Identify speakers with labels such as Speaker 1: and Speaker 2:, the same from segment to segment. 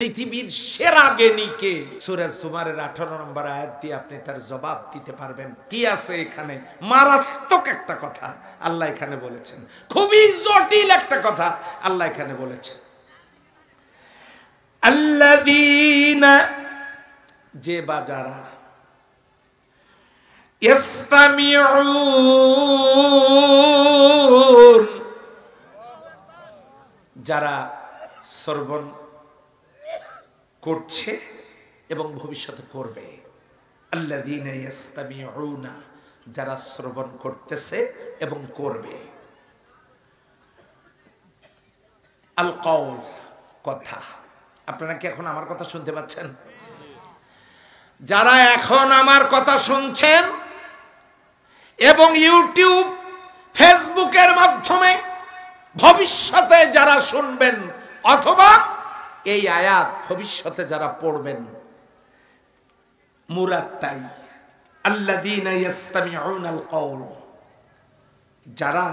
Speaker 1: পৃথিবীর সেরা জ্ঞানীকে সূরা জুমারের 18 নম্বর আয়াত দিয়ে আপনি তার জবাব দিতে পারবেন। কি আছে এখানে? মারাত্মক একটা কথা আল্লাহ এখানে বলেছেন, খুবই জটিল একটা কথা আল্লাহ এখানে বলেছেন। আল্লাযীনা, যে বা যারা, ইসতামিউন, যারা শ্রবণ করছে এবং ভবিষ্যতে করবে। আল্লাযীনা ইসতামিউনা, যারা শ্রবণ করতেছে এবং করবে। আল কওল, কথা। আপনারা কি এখন আমার কথা শুনতে পাচ্ছেন? যারা এখন আমার কথা শুনছেন এবং ইউটিউব ফেসবুকের মাধ্যমে ভবিষ্যতে যারা শুনবেন অথবা এই আয়াত ভবিষ্যতে যারা পড়বেন, মুরাদ তাই। আল্লাযীনা ইসতামিউনাল কওল, যারা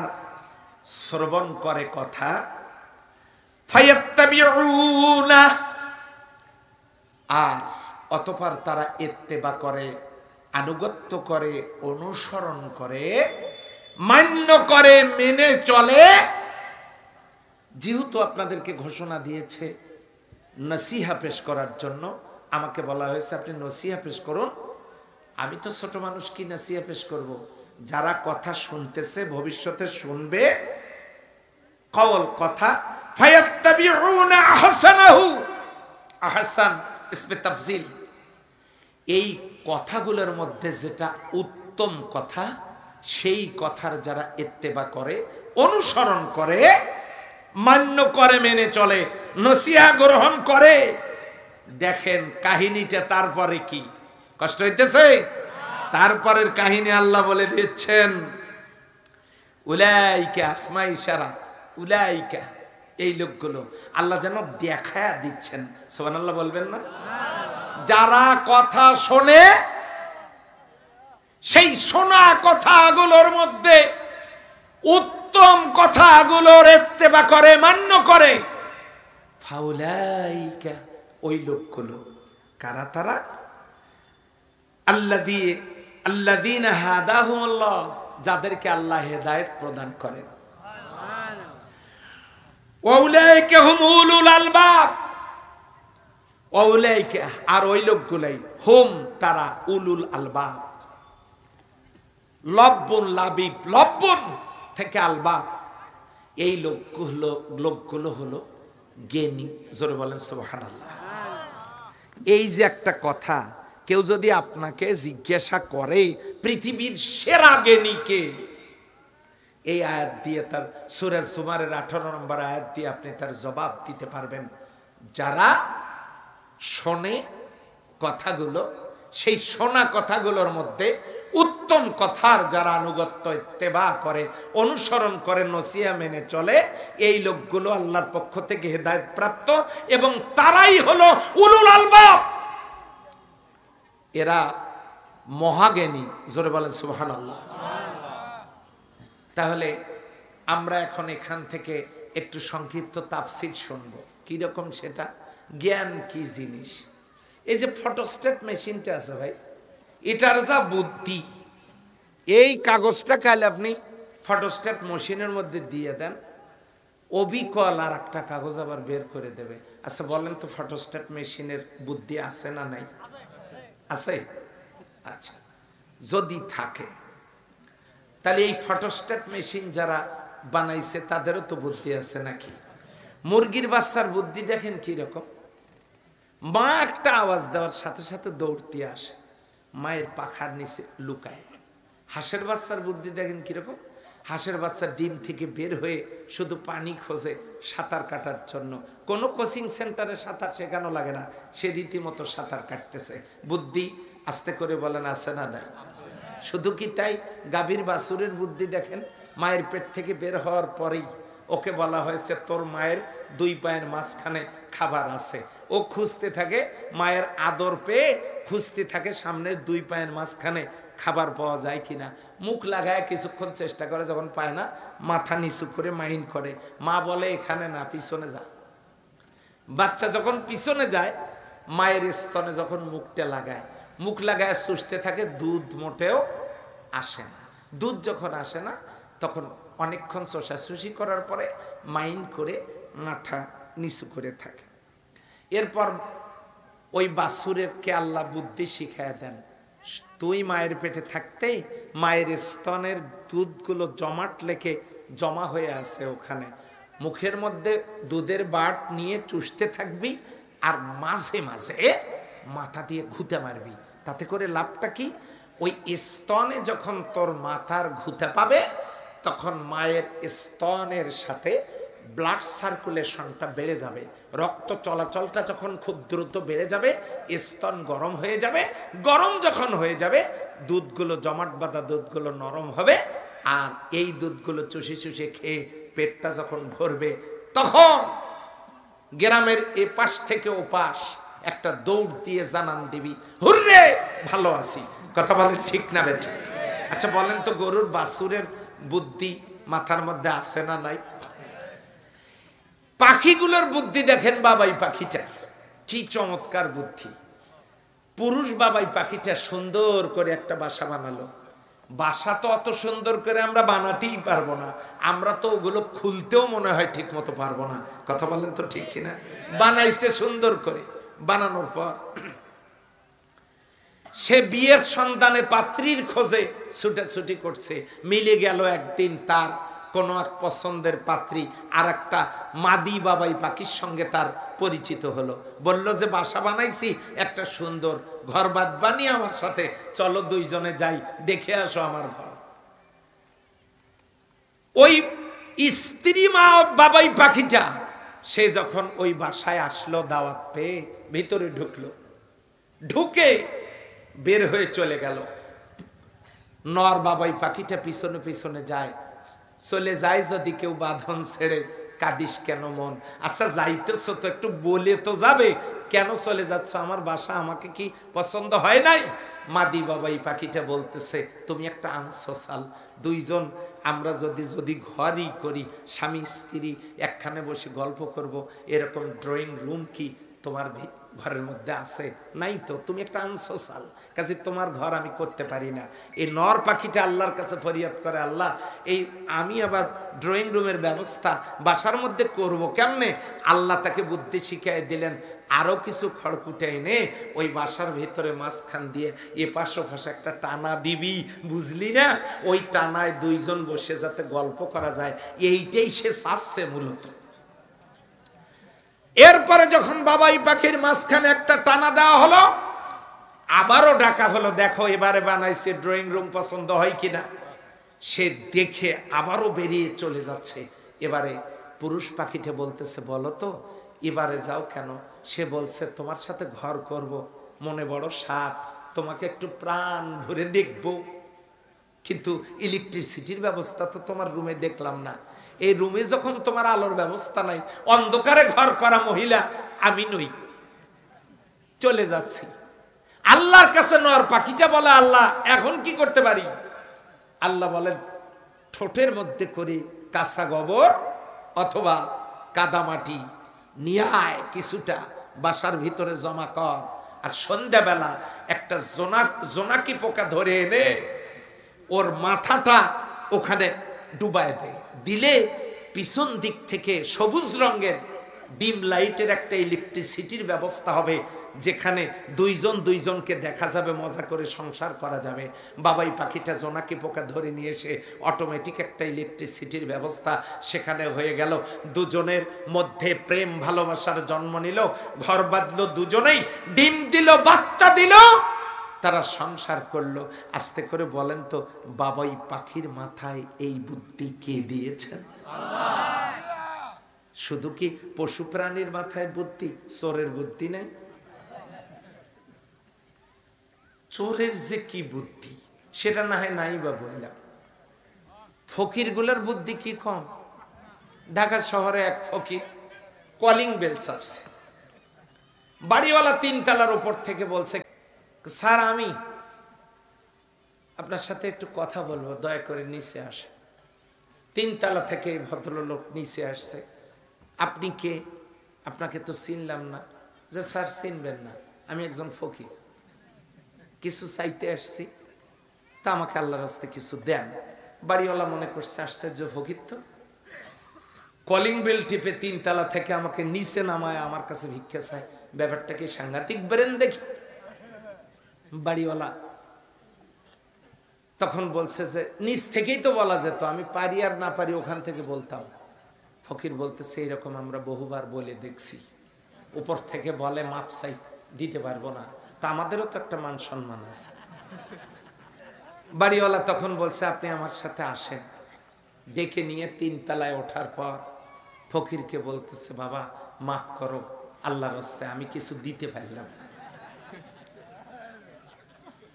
Speaker 1: শ্রবণ করে কথা, ফায়াত্তাবিউনা, আর অতঃপর তারা ইত্তেবা করে, আনুগত্য করে, অনুসরণ করে, মান্য করে, মেনে চলে। যেহেতু আপনাদেরকে ঘোষণা দিয়েছে নসিহা পেশ করার জন্য, আমাকে বলা হয়েছে আপনি নসিহা পেশ করুন। আমি তো ছোট মানুষ, কি নসিহা পেশ করব? যারা কথা শুনতেছে, ভবিষ্যতে শুনবে, কওল কথা, ফায়াত্তাবিউনা আহসানাহু, আহসান ইসমে তাফজিল, এই কথাগুলোর মধ্যে যেটা উত্তম কথা, সেই কথার যারা ইত্তেবা করে, অনুসরণ করে, মান্য করে, মেনে চলে, নসিহা গ্রহণ করে। দেখেন কাহিনীটা তারপরে কি, কষ্ট হইতেছে? তারপরের কাহিনী আল্লাহ বলে দিচ্ছেন, উলাইকা, আসমা ইশারা, উলাইকা, এই লোকগুলো আল্লাহ যেন দেখায়া দিচ্ছেন। সুবহানাল্লাহ বলবেন না? যারা কথা শোনে, সেই শোনা কথাগুলোর মধ্যে উত্তম কথাগুলোর ইত্তেবা করে, মান্য করে, ফাউলাইকা, ওই লোকগুলো। কারা তারা? আল্লাযীনা হাদাহুমুল্লাহ, যাদেরকে আল্লাহ হেদায়েত প্রদান করেন। ওয়াউলাইকা হুম উলুল আলবাব, ওয়াউলাইকা, আর ওই লোকগুলাই, হুম, তারা, উলুল আলবাব। লব্বুন, লাবিব, লব্বুন থেকে আলবাব, এই লোকগুলো হলো জ্ঞানী। জোরে বলেন সুবহানাল্লাহ। এই যে একটা কথা, কেউ যদি আপনাকে জিজ্ঞাসা করে পৃথিবীর সেরা জ্ঞানীকে, এই আয়াত দিয়ে, তার সূরা জুমারের 18 নম্বর আয়াত দিয়ে আপনি তার জবাব দিতে পারবেন। যারা শোনে কথাগুলো, সেই শোনা কথাগুলোর মধ্যে উত্তম কথার যারা আনুগত্য, ইত্তেবা করে, অনুসরণ করে, নসিহা মেনে চলে, এই লোকগুলো আল্লাহর পক্ষ থেকে হেদায়েত প্রাপ্ত এবং তারাই হলো উলুল আলবাব। এরা মহাজ্ঞানী। জোরে বলেন সুবহানাল্লাহ। তাহলে আমরা এখন এখান থেকে একটু সংক্ষিপ্ত তাফসীর শুনবো। কিরকম সেটা? জ্ঞান কি জিনিস? এই যে ফটোস্টেট মেশিনটা আছে ভাই, এটার যা বুদ্ধি, এই কাগজটা কাল আপনি ফটোস্টেট মেশিনের মধ্যে দিয়ে দেন, অবিকল আর একটা কাগজ আবার বের করে দেবে। আচ্ছা বলেন তো, ফটোস্টেট মেশিনের বুদ্ধি আছে না নাই? আছে? আচ্ছা, যদি থাকে তাহলে এই ফটোস্টেট মেশিন যারা বানাইছে তাদেরও তো বুদ্ধি আছে নাকি? মুরগির বাচ্চার বুদ্ধি দেখেন কি রকম। মা একটা আওয়াজ দেওয়ার সাথে সাথে দৌড়তে আসে, মায়ের পাখার নিচে লুকায়। হাঁসের বাচ্চার বুদ্ধি দেখেন কিরকম। হাঁসের বাচ্চা ডিম থেকে বের হয়ে শুধু পানি খোঁজে সাঁতার কাটার জন্য। কোনো কোচিং সেন্টারে সাঁতার শেখানো লাগে না, সে রীতিমতো সাঁতার কাটতেছে। বুদ্ধি আস্তে করে বলেন আছে না নাই? শুধু কি তাই? গাভীর বাছুরের বুদ্ধি দেখেন। মায়ের পেট থেকে বের হওয়ার পরেই ওকে বলা হয়েছে তোর মায়ের দুই পায়ের মাঝখানে খাবার আছে। ও খুঁজতে থাকে, মায়ের আদর পেয়ে খুঁজতে থাকে সামনের দুই পায়ের মাঝখানে খাবার পাওয়া যায় কিনা। মুখ লাগায় কিছুক্ষণ চেষ্টা করে, যখন পায় না মাথা নিচু করে মাইন্ড করে। মা বলে এখানে না, পিছনে যা। বাচ্চা যখন পিছনে যায়, মায়ের স্তনে যখন মুখটা লাগায়, মুখ লাগায় চুষতে থাকে, দুধ মোটেও আসে না। দুধ যখন আসে না, তখন অনেকক্ষণ চষাচুষি করার পরে মাইন্ড করে মাথা নিচু করে থাকে। এরপর ওই বাছুরেরকে আল্লাহ বুদ্ধি শিখায় দেন, তুই মায়ের পেটে থাকতেই মায়ের স্তনের দুধগুলো জমাট লেগে জমা হয়ে আছে ওখানে, মুখের মধ্যে দুধের বাট নিয়ে চুষতে থাকবি, আর মাঝে মাঝে মাথা দিয়ে ঘুঁতে মারবি। তাতে করে লাভটা কি, ওই স্তনে যখন তোর মাথার ঘুঁতে পাবে, তখন মায়ের স্তনের সাথে ব্লাড সার্কুলেশনটা বেড়ে যাবে, রক্ত চলাচলটা যখন খুব দ্রুত বেড়ে যাবে, স্তন গরম হয়ে যাবে, গরম যখন হয়ে যাবে দুধগুলো জমাট বাঁধা দুধগুলো নরম হবে, আর এই দুধগুলো চুষে চুষে খেয়ে পেটটা যখন ভরবে, তখন গ্রামের এপাশ থেকে ওপাশ একটা দৌড় দিয়ে জানান দিবি, হুররে ভালো আছি। কথা বলেন ঠিক না বেটা? আচ্ছা বলেন তো, গরুর বাছুরের বুদ্ধি মাথার মধ্যে আছে না নাই? পাখিগুলোর বুদ্ধি দেখেন, বাবাই পাখিটার কি চমৎকার বুদ্ধি। পুরুষ বাবাই পাখিটা সুন্দর করে একটা বাসা বানালো। বাসা তো অত সুন্দর করে আমরা বানাতেই পারবো না, আমরা তো ওগুলো খুলতেও মনে হয় ঠিক মতো পারবো না। কথা বলেন তো ঠিক কিনা? বানাইছে সুন্দর করে, বানানোর পর সে বিয়ের সন্ধানে পাত্রীর খোঁজে ছুটাছুটি করছে। মিলে গেল একদিন তার কোনো এক পছন্দের পাত্রী আর একটা মাদি বাবাই পাখির সঙ্গে তার পরিচিত হলো। বলল যে বাসা বানাইছি একটা সুন্দর, ঘর বাদ বানিয়ে আমার সাথে চলো, দুইজনে যাই, দেখে আসো আমার ঘর। ওই স্ত্রী মা বাবাই পাখিটা সে যখন ওই বাসায় আসলো, দাওয়াত পেয়ে ভিতরে ঢুকলো, ঢুকে বের হয়ে চলে গেল। নর বাবাই পাখিটা পিছনে পিছনে যায়, চলে যায় যদি কেউ বাঁধন ছেড়ে, কাঁদিস কেন মন? আচ্ছা যাইতেছ তো একটু বলে তো যাবে, কেন চলে যাচ্ছ? আমার বাসা আমাকে কি পছন্দ হয় নাই? মাদি বাবাই পাখিটা বলতেছে, তুমি একটা আনসোশাল, দুইজন আমরা যদি ঘরই করি, স্বামী স্ত্রী একখানে বসে গল্প করব, এরকম ড্রয়িং রুম কি তোমার ঘরের মধ্যে আছে? নাই তো, তুমি একটা আনসোশাল, কাজে তোমার ঘর আমি করতে পারি না। এই নর পাখিটা আল্লাহর কাছে ফরিয়াদ করে, আল্লাহ এই আমি আবার ড্রয়িং রুমের ব্যবস্থা বাসার মধ্যে করব কেমনে? আল্লাহ তাকে বুদ্ধি শিখিয়ে দিলেন, আরো কিছু খড়কুটে এনে ওই বাসার ভেতরে মাঝখান দিয়ে এপাশ ওপাশ একটা টানা দিবি, বুঝলি না? ওই টানায় দুইজন বসে যাতে গল্প করা যায়, এইটাই সে চাচ্ছে মূলত। এরপরে যখন বাবাই পাখির মাঝখানে একটা টানা দেওয়া হলো, আবারও ডাকা হলো, দেখো এবারে বানাইছে ড্রয়িং রুম, পছন্দ হয় কিনা? সে দেখে আবারও বেরিয়ে চলে যাচ্ছে। এবারে পুরুষ পাখিটা বলতেছে, বলো তো এবারে যাও কেন? সে বলছে, তোমার সাথে ঘর করব, মনে বড় সাধ, তোমাকে একটু প্রাণ ভরে দেখবো, কিন্তু ইলেকট্রিসিটির ব্যবস্থা তো তোমার রুমে দেখলাম না। এই রুমে যখন তোমার আলোর ব্যবস্থা নাই, অন্ধকারে ঘর করা মহিলা আমি নই, চলে যাচ্ছি। আল্লাহর কাছে নর পাখিটা বলে, আল্লাহ এখন কি করতে পারি? আল্লাহ বলেন, ঠোঁটের মধ্যে করে কাঁচা গোবর অথবা কাদামাটি নিয়ে আয়, কিছুটা বাসার ভিতরে জমা কর, আর সন্ধ্যাবেলা একটা জোনাকি পোকা ধরে এনে ওর মাথাটা ওখানে ডুবায় দেয়, দিলে পিছন দিক থেকে সবুজ রঙের ডিম লাইটের একটা ইলেকট্রিসিটির ব্যবস্থা হবে, যেখানে দুইজন দুইজনকে দেখা যাবে, মজা করে সংসার করা যাবে। বাবাই পাখিটা জোনাকি পোকা ধরে নিয়ে এসে অটোমেটিক একটা ইলেকট্রিসিটির ব্যবস্থা সেখানে হয়ে গেল। দুজনের মধ্যে প্রেম ভালোবাসার জন্ম নিল, ঘর বাঁধলো, দুজনেই ডিম দিল, বাচ্চা দিল, তারা সংসার করলো। আস্তে করে বলেন তো, বাবাই পাখির মাথায় এই বুদ্ধি কে দিয়েছেন? শুধু কি পশু প্রাণীর মাথায় বুদ্ধি? চোরের বুদ্ধি নেই? চোরের যে কি বুদ্ধি সেটা না হয় নাই বা বললাম, ফকির গুলার বুদ্ধি কি কম? ঢাকা শহরে এক ফকির কলিং বেল চাপছে, বাড়িওয়ালা 3 তলার উপর থেকে বলছে, স্যার আমি আপনার সাথে একটু কথা বলবো, দয়া করে নিচে আসে। 3 তলা থেকে ভদ্রলোক নিচে আসছে। আপনি কে? আপনাকে তো চিনলাম না। যে স্যার চিনবেন না, আমি একজন ফকির, কিছু চাইতে আসছি, তা আমাকে আল্লাহর রাস্তায় কিছু দেন। বাড়িওয়ালা মনে করছে আশ্চর্য ফকির তো, কলিং বেল টিপে 3 তলা থেকে আমাকে নিচে নামায় আমার কাছে ভিক্ষা চায়, ব্যাপারটা কি সাংঘাতিক বেরেন দেখি। বাড়িওয়ালা তখন বলছে যে নিচ থেকেই তো বলা যেত, আমি পারি আর না পারি ওখান থেকে বলতাম। ফকির বলতেছে এরকম আমরা বহুবার বলে দেখছি, উপর থেকে বলে মাপ চাই, দিতে পারবো না, তা আমাদেরও তো একটা মান সম্মান আছে। বাড়িওয়ালা তখন বলছে আপনি আমার সাথে আসেন। ডেকে নিয়ে 3 তলায় ওঠার পর ফকিরকে বলতেছে বাবা মাফ করো, আল্লাহর রাস্তায় আমি কিছু দিতে পারলাম না।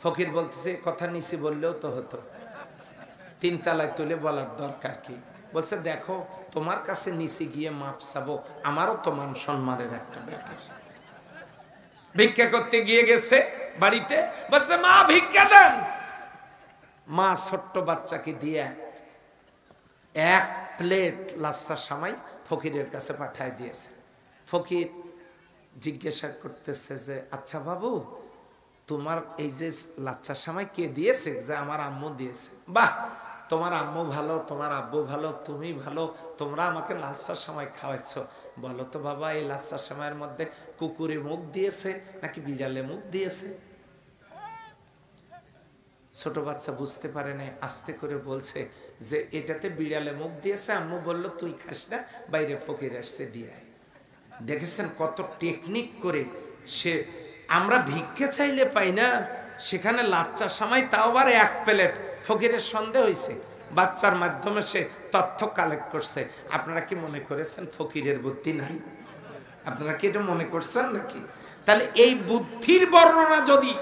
Speaker 1: ফকির বলতেছে কথা নিচে বললেও তো হতো, 3 তলায় তুলে বলার দরকার কি? বলছে দেখো তোমার কাছে নিচে গিয়ে মাপ চাবো, আমারও তো মান সম্মানের একটা ব্যাপার। ভিক্ষা করতে গিয়ে গেছে বাড়িতে, বলছে মা ভিক্ষা দেন। মা ছোট্ট বাচ্চাকে দিয়ে 1 প্লেট লাচ্ছা সামাই ফকিরের কাছে পাঠায় দিয়েছে। ফকির জিজ্ঞাসা করতেছে যে আচ্ছা বাবু তোমার এই যে লাচ্ছা সামাই কে দিয়েছে? যে আমার আম্মু দিয়েছে। বাহ, তোমার আম্মু ভালো, তোমার আব্বু ভালো, তুমি ভালো, তোমরা আমাকে লাচ্ছা সামাই খাওয়াচ্ছ। বলো তো বাবা এই লাচ্ছা সামাইয়ের মধ্যে কুকুরে মুখ দিয়েছে নাকি বিড়ালে মুখ দিয়েছে? ছোট বাচ্চা বুঝতে পারে না, আস্তে করে বলছে যে এটাতে বিড়ালে মুখ দিয়েছে। আম্মু বলল তুই খাস না, বাইরে ফকির আসছে দিয়ে। দেখেছেন কত টেকনিক করে সে, আমরা ভিক্ষে চাইলে পাই না, সেখানে লাচ্চা সামাই, তাও আবার 1 প্লেট। ফকিরের সন্দেহ হয়েছে, বাচ্চার মাধ্যমে সে তথ্য কালেক্ট করছে। আপনারা কি মনে করেছেন ফকিরের বুদ্ধি নাই? আপনারা কি এটা মনে করছেন নাকি? তাহলে এই বুদ্ধির বর্ণনা যদি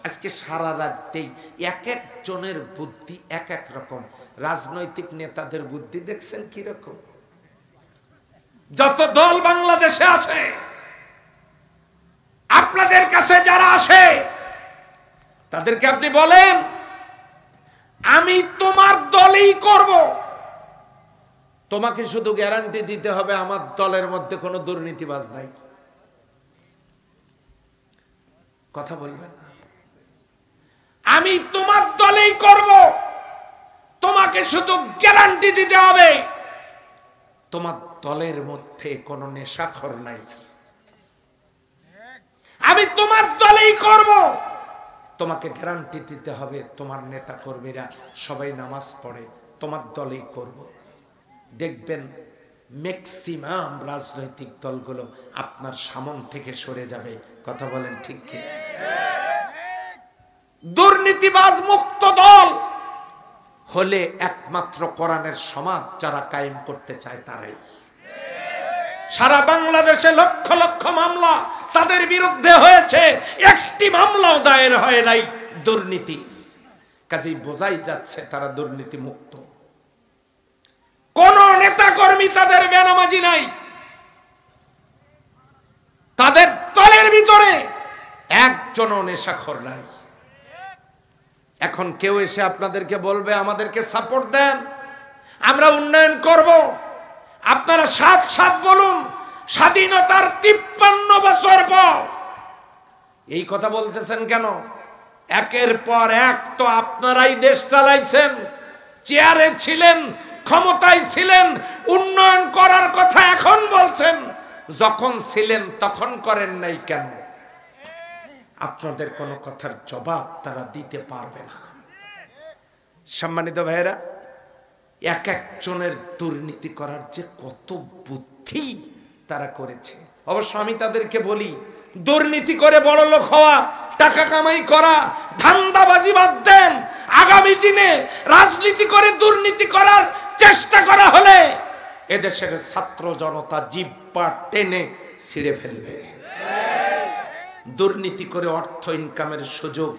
Speaker 1: আজকে সারা রাত দেই, এক একজনের বুদ্ধি এক এক রকম। রাজনৈতিক নেতাদের বুদ্ধি দেখছেন কি রকম? যত দল বাংলাদেশে আছে, আপনাদের কাছে যারা আসে তাদেরকে আপনি বলেন আমি তোমার দলেই করব, তোমাকে শুধু গ্যারান্টি দিতে হবে আমার দলের মধ্যে কোনো দুর্নীতিবাজ নাই। কথা বলবেন না, আমি তোমার দলেই করব, তোমাকে শুধু গ্যারান্টি দিতে হবে তোমার দলের মধ্যে কোনো নেশাখোর নাই। আমি তোমার দলেই করব, তোমাকে গ্যারান্টি দিতে হবে তোমার নেতা কর্মীরা সবাই নামাজ পড়ে, তোমার দলেই করব। দেখবেন ম্যাক্সিমাম রাজনৈতিক দলগুলো আপনার সামন থেকে সরে যাবে। কথা বলেন ঠিক কি? দুর্নীতিবাজ মুক্ত দল হলে একমাত্র কোরআনের সমাজ যারা কায়েম করতে চায় তারাই। সারা বাংলাদেশে লক্ষ লক্ষ মামলা তাদের বিরুদ্ধে হয়েছে, একটি মামলাও দায়ের হয় নাই দুর্নীতি। কাজেই বোঝাই যাচ্ছে তারা দুর্নীতি মুক্ত। কোন নেতা কর্মী তাদের বেনামাজি নাই, তাদের দলের ভিতরে একজনও নেশাখোর নাই। এখন কেউ এসে আপনাদেরকে বলবে আমাদেরকে সাপোর্ট দেন, আমরা উন্নয়ন করব, আপনারা সাথ সাথ বলুন। স্বাধীনতার 53 বছর পর এই কথা বলতেছেন কেন? একের পর এক তো আপনারাই দেশ চালাইছেন, চেয়ারে ছিলেন, ক্ষমতায় ছিলেন, উন্নয়ন করার কথা এখন বলছেন, যখন ছিলেন তখন করেন নাই কেন? আপনাদের কোনো কথার জবাব তারা দিতে পারবে না। সম্মানিত ভাইয়েরা, এক একজনের দুর্নীতি করার যে কত বুদ্ধি তারা করেছে। অবশ্য আমি তাদেরকে বলি দুর্নীতি করে বড়লোক হওয়া, টাকা কামাই করা, ধান্দাবাজি বাদ দেন। আগামী দিনে রাজনীতি করে দুর্নীতি করার চেষ্টা করা হলে এদেশের ছাত্র জনতা জিহ্বা টেনে ছিঁড়ে ফেলবে। দুর্নীতি করে অর্থ ইনকামের সুযোগ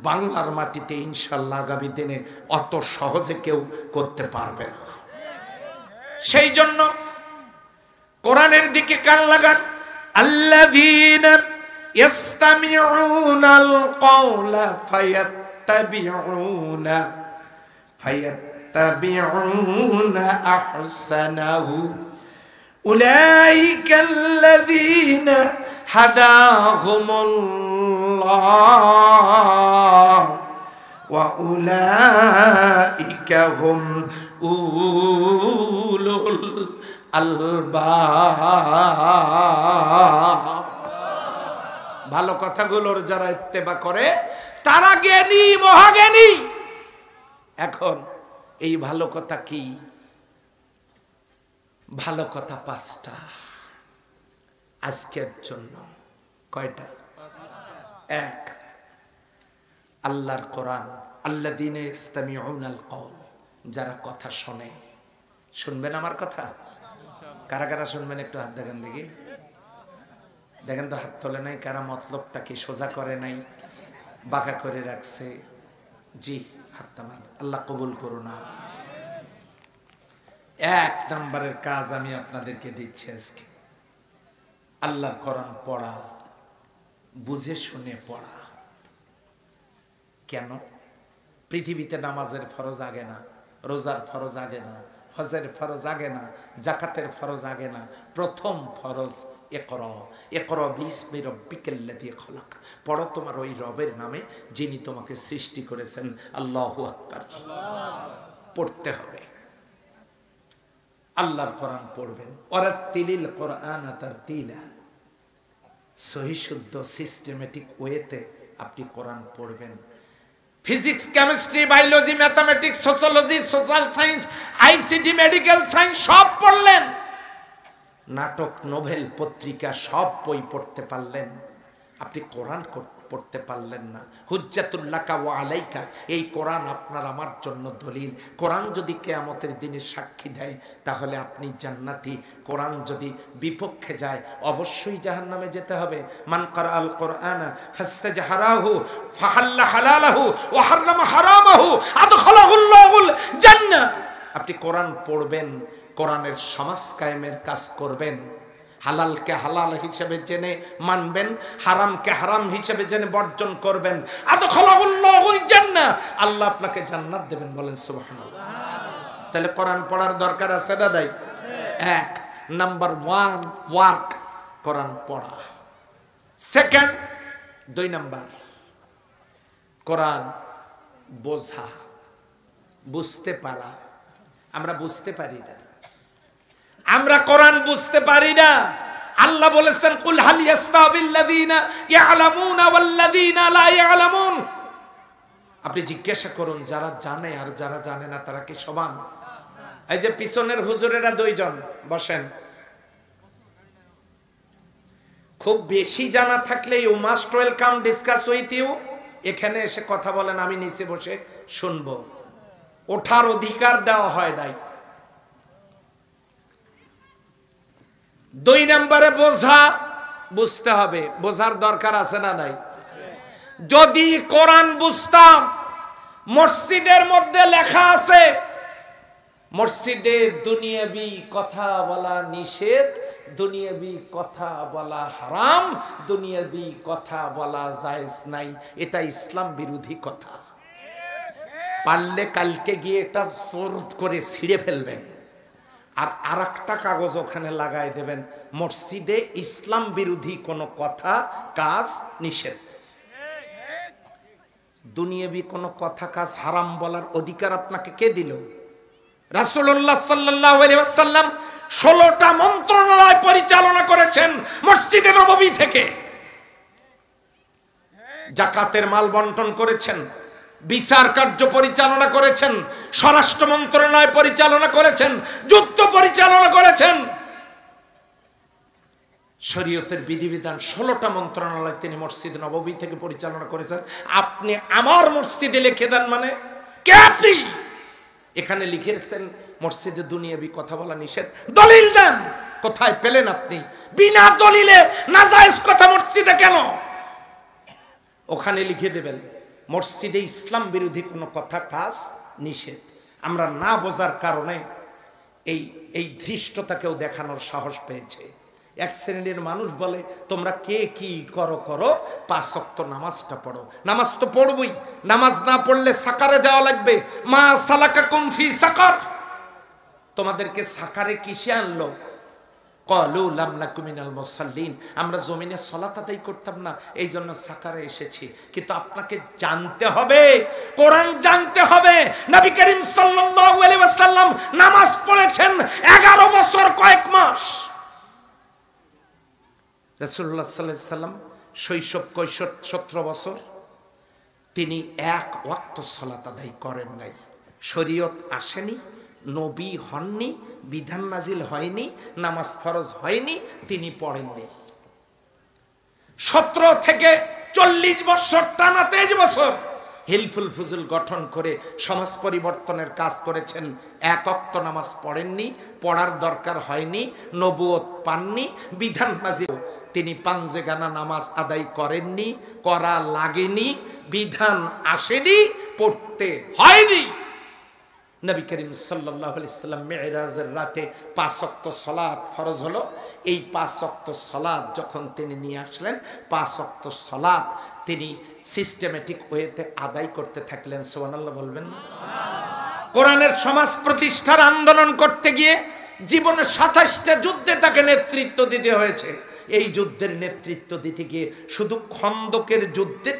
Speaker 1: বাংলার মাটিতে ইনশাআল্লাহ আগামী দিনে অত সহজে কেউ করতে পারবে না। সেই জন্য কোরআনের দিকে কান লাগান। আল্লাযীনা ইয়াসতামিউনাল কওলা ফায়াত্তাবিউনা আহসানাহু উলাইকাল্লাযীনা হাদাহুমুল্লাহ ওয়া উলাইকা হুম উলুল আলবাব। ভালো কথাগুলোর যারা ইত্তেবা করে তারা জ্ঞানী, মহাজ্ঞানী। এখন এই ভালো কথা কি? ভালো কথা 5টা আজকের জন্য। কয়টা? 1, আল্লাহর কোরআন। আল্লাযীনা ইসতামিউনাল কওল, যারা কথা শোনে। শুনবেন আমার কথা? কারা কারা শুনবেন একটু হাত দেখেন দেখি। দেখেন তো, হাত তোলে নাই। কারা মতলবটা কি সোজা করে নাই, বাঁকা করে রাখছে? জি, হাত তামান। আল্লাহ কবুল করুন। 1 নম্বরের কাজ আমি আপনাদেরকে দিচ্ছি আজকে। আল্লাহর কোরআন পড়া, বুঝে শুনে পড়া। কেন? পৃথিবীতে নামাজের ফরজ আগে না, রোজার ফরজ আগে না, হজের ফরজ আগে না, জাকাতের ফরজ আগে না। প্রথম ফরজ ইকরা। ইকরা বিসমি রাব্বিকাল্লাযী খলাক। পড়ো তোমার ওই রবের নামে যিনি তোমাকে সৃষ্টি করেছেন। আল্লাহু আকবার। পড়তে হবে। আল্লাহর কোরআন পড়বেন। ওয়ারাত্তিলিল কোরআনা তারতিলা। সহি শুদ্ধ সিস্টেমেটিক ওয়েতে আপনি কোরআন পড়বেন। Physics, chemistry, biology, mathematics, sociology, social science, ICT, medical science সব পড়লেন। নাটক, নোভেল, পত্রিকা সব বই পড়তে পারলেন, আপনি কোরআন পড়তে পারলেন না। হুজ্জাতুল লাকা ওয়া আলাইকা, এই কোরআন আপনার আমার জন্য দলিল। কোরআন যদি কিয়ামতের দিনে সাক্ষী দেয় তাহলে আপনি জান্নাতি। কোরআন যদি বিপক্ষে যায় অবশ্যই জাহান্নামে যেতে হবে। মান ক্বারাআল কোরআনা ফাস্তাজহারাহু ফাহাল্লা হালালাহু ওয়া হারামা হারামাহু আদখালাহুল্লাহুল জান্নাহ। আপনি কোরআন পড়বেন, কোরআনের সমাজ কায়েমের কাজ করবেন। হালালকে হালাল হিসেবে জেনে মানবেন, হারামকে হারাম হিসেবে জেনে বর্জন করবেন। আদখালাহুল্লাহুল জান্নাহ, আল্লাহ আপনাকে জান্নাত দেবেন। বলেন সুবহানাল্লাহ। তাহলে কোরআন পড়ার দরকার আছে না নাই? 1 নাম্বার 1 ওয়ার্ক, কোরআন পড়া। 2 নাম্বার কোরআন বোঝা, বুঝতে পারা। আমরা বুঝতে পারি না, আমরা কোরআন বুঝতে পারি না। আল্লাহ বলেছেন কুল হাল ইয়াস্তাবিল্লাযীনা ইয়ালামুনা ওয়াল্লাযীনা লা ইয়ালামুন। আপনি জিজ্ঞাসা করুন, যারা জানে আর যারা জানে না তারা কি সমান? এই যে পিছনের হুজুরেরা 2 জন বসেন, খুব বেশি জানা থাকলে you must welcome discuss with you. এখানে এসে কথা বলেন, আমি নিচে বসে শুনবো। ওঠার অধিকার দেওয়া হয় নাই। 2 নম্বরে বোঝা, বুঝতে হবে। বোঝার দরকার আছে না নাই? যদি কোরআন বুঝতাম, মসজিদের মধ্যে লেখা আছে মসজিদে দুনিয়াবি কথা বলা নিষেধ, দুনিয়াবি কথা বলা হারাম, দুনিয়াবি কথা বলা জায়েজ নাই, এটা ইসলাম বিরোধী কথা। পারলে কালকে গিয়ে এটা জোর করে ছিঁড়ে ফেলবেন, আর আরেকটা কাগজ ওখানে লাগাই দেবেন, মসজিদে ইসলাম বিরোধী কোনো কথা কাজ নিষেধ। দুনিয়াবি কোনো কথা কাজ হারাম বলার অধিকার আপনাকে কে দিল? রাসূলুল্লাহ সাল্লাল্লাহু আলাইহি ওয়াসাল্লাম 16টা মন্ত্রণালয় পরিচালনা করেছেন মসজিদে নববী থেকে। যাকাতের মাল বন্টন করেছেন, বিচার কার্য পরিচালনা করেছেন, স্বরাষ্ট্র মন্ত্রণালয় পরিচালনা করেছেন, যুদ্ধ পরিচালনা করেছেন। শরীয়তের বিধিবিধান 16টা মন্ত্রণালয় তিনি মসজিদ নববী থেকে পরিচালনা করেছেন। আপনি আমার মসজিদে লিখে দেন মানে কে আপনি? এখানে লিখেছেন মসজিদে দুনিয়াবি কথা বলা নিষেধ, দলিল দেন। কোথায় পেলেন আপনি? বিনা দলিলে নাজায়েজ কথা মসজিদে কেন? ওখানে লিখে দেবেন মসজিদে ইসলাম বিরোধী কোনো কথা কাজ নিষেধ। আমরা না বোঝার কারণে এই ধৃষ্টতাকেও দেখানোর সাহস পেয়েছে। এক শ্রেণীর মানুষ বলে তোমরা কে কি করো করো, 5 ওয়াক্ত নামাজটা পড়ো। নামাজ তো পড়বই, নামাজ না পড়লে সাকারে যাওয়া লাগবে। মা সালাকাকুম ফি সাকার, তোমাদেরকে সাকারে কিসে আনলো? ক্বালু লাম নাকু মিনাল মুসাল্লিন, আমরা জমিনে সালাত আদায় করতাম না, এই জন্য সাকারে এসেছি। কিন্তু আপনাকে জানতে হবে, কোরআন জানতে হবে। নবী করিম সাল্লাল্লাহু আলাইহি ওয়াসাল্লাম নামাজ পড়েছেন 11 বছর কয়েক মাস। রাসূলুল্লাহ সাল্লাল্লাহু আলাইহি ওয়াসাল্লাম শৈশব কৈশোর 17 বছর তিনি এক ওয়াক্ত সালাত আদায় করেন নাই। শরীয়ত আসেনি, নবী হননি, বিধান নাজিল হয়নি, নামাজ ফরজ হয়নি, তিনি পড়েননি। 17 থেকে 40 বছর টানা 23 বছর হিলফুল ফুজুল গঠন করে সমাজ পরিবর্তনের কাজ করেছেন। এক ওয়াক্ত নামাজ পড়েননি, পড়ার দরকার হয়নি, নবুয়ত পাননি, বিধান নাজিল তিনি পাঞ্জেগানা নামাজ আদায় করেননি, করা লাগেনি, বিধান আসেনি, পড়তে হয়নি। নবী করিম সাল্লাল্লাহু আলাইহি সাল্লাম মিরাজের রাতে 5 ওয়াক্ত সালাত ফরজ হলো। এই 5 ওয়াক্ত সালাত যখন তিনি নিয়ে আসলেন, 5 ওয়াক্ত সালাত তিনি সিস্টেমেটিক ওয়েতে আদায় করতে থাকলেন। সুবহানাল্লাহ বলবেন না? কোরআনের সমাজ প্রতিষ্ঠার আন্দোলন করতে গিয়ে জীবনে 27টা যুদ্ধে তাকে নেতৃত্ব দিতে হয়েছে। এই যুদ্ধের নেতৃত্ব দিতে গিয়ে শুধু খন্দকের যুদ্ধে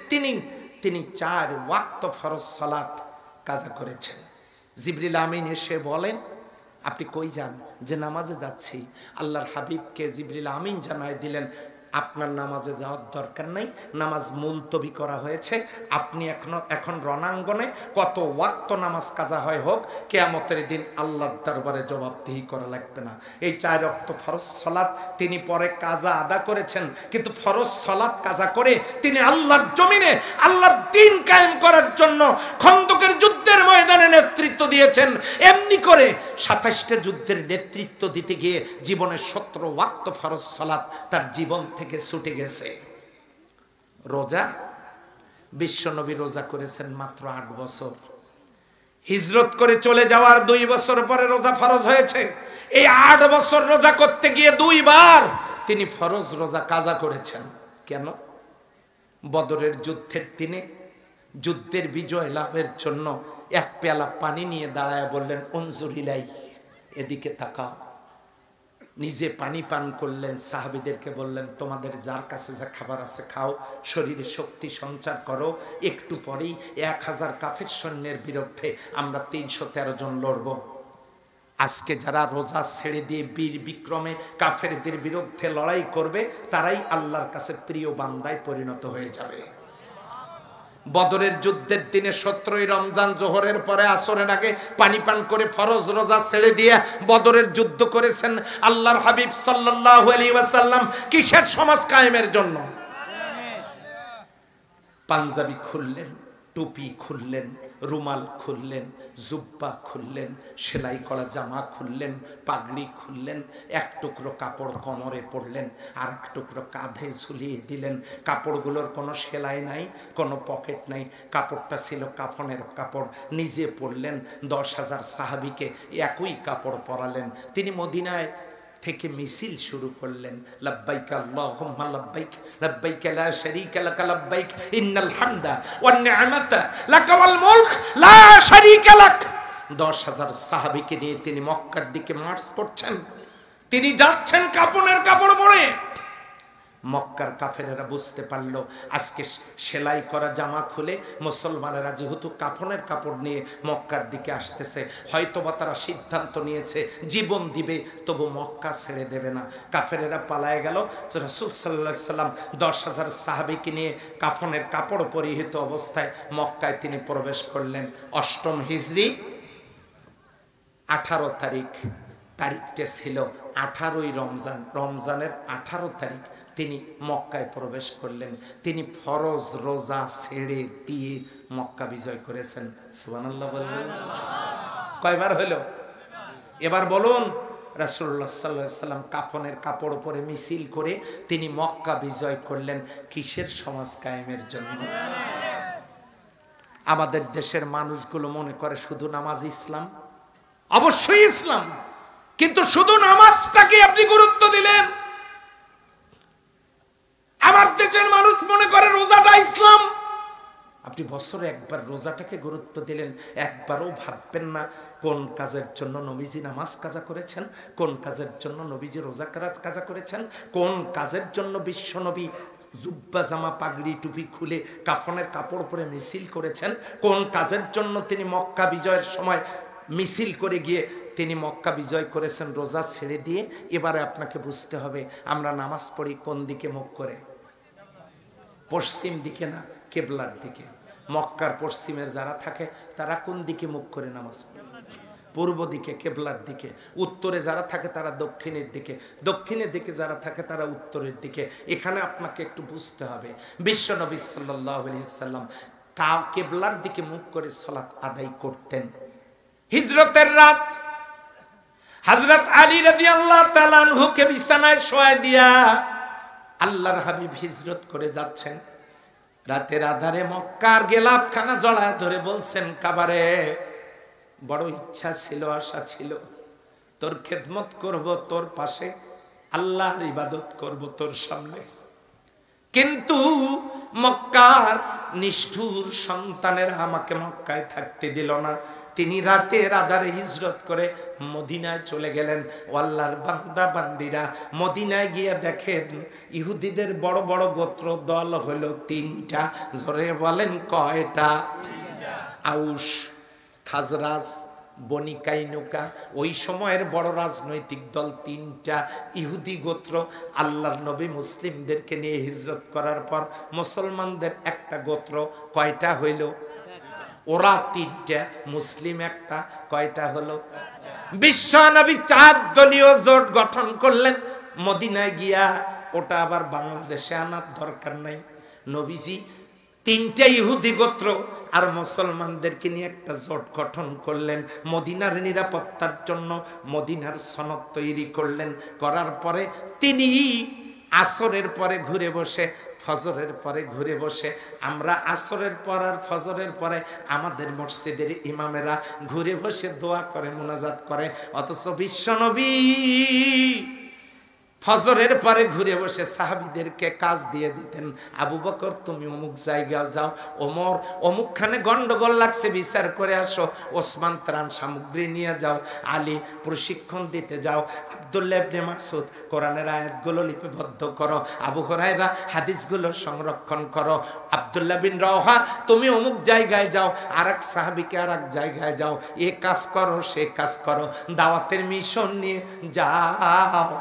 Speaker 1: তিনি 4 ওয়াক্ত ফরজ সালাত কাজা করেছেন। জিবরিল আমিন এসে বলেন, আপনি কই যান? যে নামাজে যাচ্ছি। আল্লাহর হাবিবকে জিবরিল আমিন জানায় দিলেন, আপনার নামাজে যাওয়ার দরকার নাই, নামাজ মুলতবি করা হয়েছে। আপনি এখন রণাঙ্গনে কত ওয়াক্ত নামাজ কাজা হয় হোক, কিয়ামতের দিন আল্লাহর দরবারে জবাবদিহি করা লাগবে না। এই 4 ওয়াক্ত ফরজ সালাত তিনি পরে কাজা আদা করেছেন, কিন্তু ফরজ সালাত কাজা করে তিনি আল্লাহর জমিনে আল্লাহর দ্বীন কায়েম করার জন্য খন্দকের যুদ্ধের ময়দানে নেতৃত্ব দিয়েছেন। এমনি করে 27টা যুদ্ধের নেতৃত্ব দিতে গিয়ে জীবনের 17 ওয়াক্ত ফরজ সালাত তার জীবন থেকে ছুটে গেছে। রোজা, বিশ্বনবী রোজা করেছেন মাত্র 8 বছর। হিজরত করে চলে যাওয়ার 2 বছর পরে রোজা ফরজ হয়েছে। এই 8 বছর রোজা করতে গিয়ে 2 বার তিনি ফরজ রোজা কাজা করেছেন। কেন? বদরের যুদ্ধের দিনে যুদ্ধের বিজয় লাভের জন্য 1 পেয়ালা পানি নিয়ে দাঁড়ায় বললেন, উনজুর ইলাই, এদিকে তাকাও। নিজে পানি পান করলেন, সাহাবীদেরকে বললেন, তোমাদের যার কাছে যা খাবার আছে খাও, শরীরে শক্তি সঞ্চার করো। একটু পরেই 1000 কাফের সৈন্যের বিরুদ্ধে আমরা 313 জন লড়ব। আজকে যারা রোজা ছেড়ে দিয়ে বীর বিক্রমে কাফেরদের বিরুদ্ধে লড়াই করবে, তারাই আল্লাহর কাছে প্রিয় বান্দায় পরিণত হয়ে যাবে। বদরের যুদ্ধের দিনে 17ই রমজান জোহরের পরে আসরের আগে পানি পান করে ফরজ রোজা ছেড়ে দিয়ে বদরের যুদ্ধ করেছেন আল্লাহর হাবিব সাল্লাল্লাহু আলাইহি ওয়াসাল্লাম। কিসের? সমাজ কায়েমের জন্য। পাঞ্জাবি খুললেন, টুপি খুললেন, রুমাল খুললেন, জুব্বা খুললেন, সেলাই করা জামা খুললেন, পাগড়ি খুললেন, 1 টুকরো কাপড় কোমরে পড়লেন, আর 1 টুকরো কাঁধে ঝুলিয়ে দিলেন। কাপড়গুলোর কোনো সেলাই নাই, কোনো পকেট নাই, কাপড়টা ছিল কাফনের কাপড়। নিজে পরলেন, 10,000 সাহাবীকে একই কাপড় পরালেন। তিনি মদিনায় থেকে মিছিল শুরু করলেন, লাব্বাইক আল্লাহুম্মা লাব্বাইক, লাব্বাইক লা শারীকা লাক লাব্বাইক, ইন্নাল হামদা ওয়ান নি'মাতা লাক ওয়াল মুলক লা শারীকা লাক। 10,000 সাহাবীকে নিয়ে তিনি মক্কার দিকে মার্চ করছেন। তিনি যাচ্ছেন কাফনের কাপড় পরে। মক্কার কাফেরেরা বুঝতে পারলো আজকে সেলাই করা জামা খুলে মুসলমানেরা যেহেতু কাফনের কাপড় নিয়ে মক্কার দিকে আসতেছে, হয়তোবা তারা সিদ্ধান্ত নিয়েছে জীবন দিবে, তবু মক্কা ছেড়ে দেবে না। কাফেরেরা পালায়ে গেল। রাসূল সাল্লাল্লাহু আলাইহি সাল্লাম 10,000 সাহাবীকে নিয়ে কাফনের কাপড় পরিহিত অবস্থায় মক্কায় তিনি প্রবেশ করলেন। 8ম হিজরি 18 তারিখ, তারিখটা ছিল 18ই রমজান, রমজানের 18 তারিখ তিনি মক্কায় প্রবেশ করলেন। তিনি ফরজ রোজা ছেড়ে দিয়ে মক্কা বিজয় করেছেন। সুবহানাল্লাহ বলবেন? কয়বার হলো? এবার বলুন। রাসূলুল্লাহ সাল্লাল্লাহু আলাইহি সাল্লাম কাফনের কাপড় পরে মিছিল করে তিনি মক্কা বিজয় করলেন। কিসের? সমাজ কায়েমের জন্য। আমাদের দেশের মানুষগুলো মনে করে শুধু নামাজ ইসলাম। অবশ্যই ইসলাম, কিন্তু শুধু নামাজটাকে আপনি গুরুত্ব দিলেন। আমার দেশের মানুষ মনে করে রোজাটা ইসলাম। আপনি বছরে একবার রোজাটাকে গুরুত্ব দিলেন, একবারও ভাববেন না কোন কাজের জন্য নবীজি নামাজ কাজা করেছেন, কোন কাজের জন্য নবীজি রোজা কাজা করেছেন, কোন কাজের জন্য বিশ্বনবী জুব্বা জামা পাগড়ি টুপি খুলে কাফনের কাপড় পরে মিছিল করেছেন, কোন কাজের জন্য তিনি মক্কা বিজয়ের সময় মিছিল করে গিয়ে তিনি মক্কা বিজয় করেছেন রোজা ছেড়ে দিয়ে। এবারে আপনাকে বুঝতে হবে আমরা নামাজ পড়ি কোন দিকে মুখ করে? পশ্চিম দিকে না কেবলার দিকে। মক্কার পশ্চিমের যারা থাকে তারা কোন দিকে মুখ করে নামাজ পড়ে? পূর্ব দিকে কেবলার দিকে। উত্তরে যারা থাকে তারা দক্ষিণের দিকে, দক্ষিণের দিকে যারা থাকে তারা উত্তরের দিকে। এখানে আপনাকে একটু বুঝতে হবে বিশ্বনবী সাল্লাল্লাহু আলাইহি সাল্লাম কেবলার দিকে মুখ করে সালাত আদায় করতেন। হিজরতের রাত হযরত আলী রাদিয়াল্লাহু তাআলা আনহুকে বিছানায় শোয়ায় দিয়া আল্লাহর হাবিব হিজরত করে যাচ্ছেন। রাতের আধারে মক্কার গেলাপখানা জড়ায় ধরে বলছেন, কাবারে বড় ইচ্ছা ছিল, আশা ছিল তোর খেদমত করব, তোর পাশে আল্লাহর ইবাদত করব তোর সামনে, কিন্তু মক্কার নিষ্ঠুর সন্তানেরা আমাকে মক্কায় থাকতে দিল না। তিনি রাতের আধারে হিজরত করে মদিনায় চলে গেলেন। ও আল্লাহর বান্দা বান্দিরা, মদিনায় গিয়ে দেখেন ইহুদিদের বড় বড় গোত্র দল হলো তিনটা। জোরে বলেন কয়টা? আউস, খাজরাজ, বনি কাইনুকা। ওই সময়ের বড় রাজনৈতিক দল তিনটা ইহুদি গোত্র। আল্লাহর নবী মুসলিমদেরকে নিয়ে হিজরত করার পর মুসলমানদের একটা গোত্র কয়টা হইল? ওরা তিনটা, মুসলিম একটা। কয়টা হলো? বিশ্ব নবী 4 দলীয় জোট গঠন করলেন মদিনায় গিয়া। ওটা আবার বাংলাদেশে আনার দরকার নাই। নবীজি তিনটা ইহুদি গোত্র আর মুসলমানদেরকে নিয়ে একটা জোট গঠন করলেন মদিনার নিরাপত্তার জন্য। মদিনার সনদ তৈরি করলেন। করার পরে তিনি আসরের পরে ঘুরে বসে, ফজরের পরে ঘুরে বসে, আমরা আসরের পর আর ফজরের পরে আমাদের মসজিদের ইমামেরা ঘুরে বসে দোয়া করে, মুনাজাত করে। অথচ বিশ্বনবী ফজরের পরে ঘুরে বসে সাহাবীদেরকে কাজ দিয়ে দিতেন। আবু বকর তুমি অমুক জায়গায় যাও, ওমর অমুকখানে গন্ডগোল লাগছে বিচার করে আসো, ওসমান ত্রাণ সামগ্রী নিয়ে যাও, আলী প্রশিক্ষণ দিতে যাও, আব্দুল্লাহ ইবনে মাসউদ কোরআনের আয়াতগুলো লিপিবদ্ধ করো, আবু হুরায়রা হাদিসগুলো সংরক্ষণ করো, আব্দুল্লাহ বিন রওহা তুমি অমুক জায়গায় যাও, আরেক সাহাবীকে আরেক জায়গায় যাও, এ কাজ করো সে কাজ করো, দাওয়াতের মিশন নিয়ে যাও।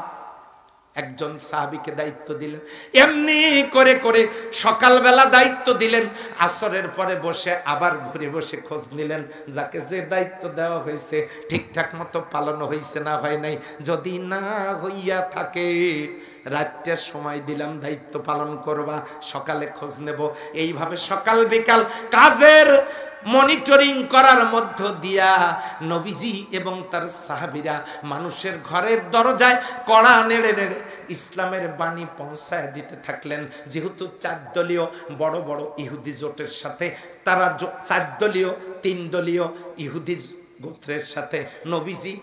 Speaker 1: একজন সাহাবীকে দায়িত্ব দিলেন। এমনি করে করে সকালবেলা দায়িত্ব দিলেন, আসরের পরে বসে আবার ঘুরে বসে খোঁজ নিলেন যাকে যে দায়িত্ব দেওয়া হয়েছে ঠিকঠাক মতো পালন হয়েছে না হয় নাই। যদি না হইয়া থাকে রাতটা সময় দিলাম দায়িত্ব পালন করবা, সকালে খোঁজ নেব। এইভাবে সকাল বিকাল কাজের মনিটরিং করার মধ্য দিয়া নবীজি এবং তার সাহাবীরা মানুষের ঘরের দরজায় কড়া নেড়ে নেড়ে ইসলামের বাণী পৌঁছায় দিতে থাকলেন। যেহেতু 4 দলীয় বড় বড় ইহুদি জোটের সাথে তারা 4 দলীয় 3 দলীয় ইহুদি গোত্রের সাথে নবীজি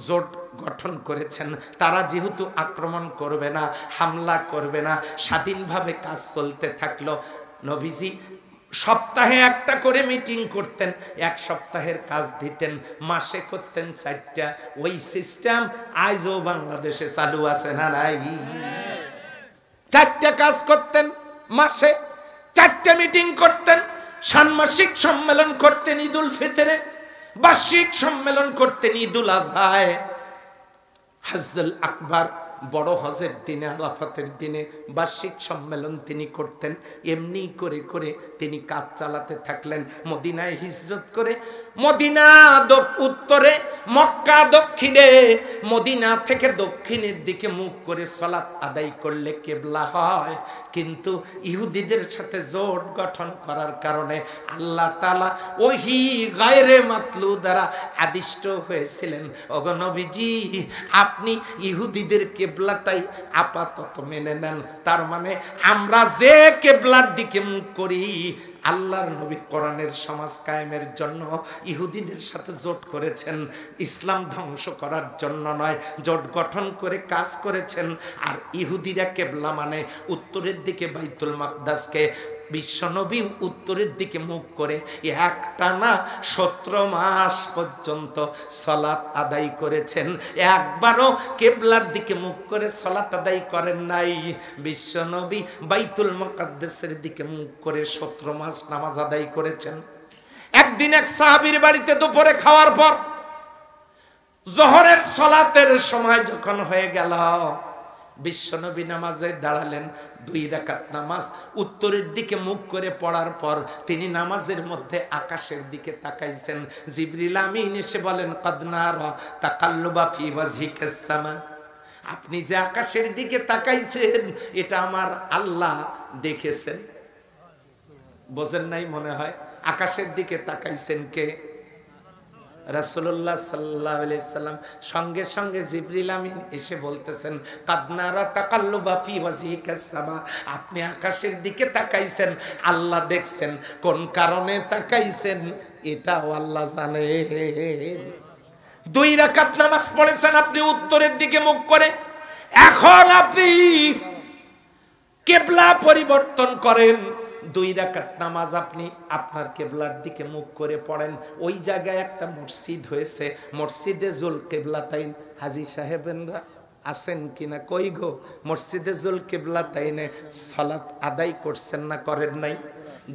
Speaker 1: জোট গঠন করেছেন। তারা যেহেতু আক্রমণ করবে না, হামলা করবে না, স্বাধীনভাবে কাজ চলতে থাকলো। নবীজি সপ্তাহে একটা করে মিটিং করতেন, 1 সপ্তাহের কাজ দিতেন, মাসে করতেন 4টা। ওই সিস্টেম আজও বাংলাদেশে চালু আছে না নাই? 4টা কাজ করতেন মাসে, 4টা মিটিং করতেন, ষান্মাসিক সম্মেলন করতেন ঈদুল ফিতরে, বার্ষিক সম্মেলন করতেন ঈদুল আজহায়, হজ্জুল আকবার বড় হজের দিনে, আরাফাতের দিনে বার্ষিক সম্মেলন তিনি করতেন। এমনি করে করে তিনি কাজ চালাতে থাকলেন। মদিনায় হিজরত করে, মদিনা উত্তরে, মক্কা দক্ষিণে, মদিনা থেকে দক্ষিণের দিকে মুখ করে সালাত আদায় করলে কিবলা হয়। কিন্তু ইহুদিদের সাথে জোট গঠন করার কারণে আল্লাহ তাআলা ওহী গায়রে মাতলু দ্বারা আদিষ্ট হয়েছিলেন, ওগো নবীজি আপনি ইহুদিদের কেবলাটাই আপাতত মেনে নেন। তার মানে আমরা যে কেবলার দিকে মুখ করি, আল্লাহর নবী কোরআনের সমাজ কায়েমের জন্য ইহুদিদের সাথে জোট করেছেন, ইসলাম ধ্বংস করার জন্য নয়। জোট গঠন করে কাজ করেছেন। আর ইহুদিরা কেবলা মানে উত্তরের দিকে বাইতুল মাকদাসকে, বিশ্বনবী উত্তরের দিকে মুখ করে একটানা 17 মাস পর্যন্ত সালাত আদায় করেছেন। একবারও কিবলার দিকে মুখ করে সালাত আদায় করেন নাই। বিশ্বনবী বাইতুল মুকাদ্দাসের দিকে মুখ করে 17 মাস নামাজ আদায় করেছেন। একদিন এক সাহাবীর বাড়িতে দুপুরে খাওয়ার পর যোহরের সালাতের সময় যখন হয়ে গেল, বিশ্বনবী নামাজে দাঁড়ালেন। 2 রাকাত নামাজ উত্তরের দিকে মুখ করে পড়ার পর তিনি নামাজের মধ্যে আকাশের দিকে তাকাইছেন। জিবরিল আমিন এসে বলেন, কদ নারা তাকাল্লুবা ফি ওয়াজহিকাস সামা, আপনি যে আকাশের দিকে তাকাইছেন এটা আমার আল্লাহ দেখেছেন। বোঝেন নাই মনে হয়? আকাশের দিকে তাকাইছেন কে? রাসূলুল্লাহ সাল্লাল্লাহু আলাইহি সাল্লাম। সঙ্গে সঙ্গে জিবরিল আমিন এসে বলতেছেন, কাদ নারা তাকাল্লুবা ফি ওয়াজহিকাস সামা, আপনি আকাশের দিকে তাকাইছেন, আল্লাহ দেখছেন। কোন কারণে তাকাইছেন এটাও আল্লাহ জানেন। 2 রাকাত নামাজ পড়েছেন আপনি উত্তরের দিকে মুখ করে। এখন আপনি কিবলা পরিবর্তন করেন। 2 রাকাত নামাজ আপনি আপনার কিবলার দিকে মুখ করে পড়েন। ওই জায়গায় একটা মসজিদ হয়েছে, মসজিদে জুল কিবলাতাইন। হাজী সাহেবেনরা আছেন কিনা? কই গো, মসজিদে জুল কিবলাতাইনে সালাত আদায় করছেন না করেন নাই?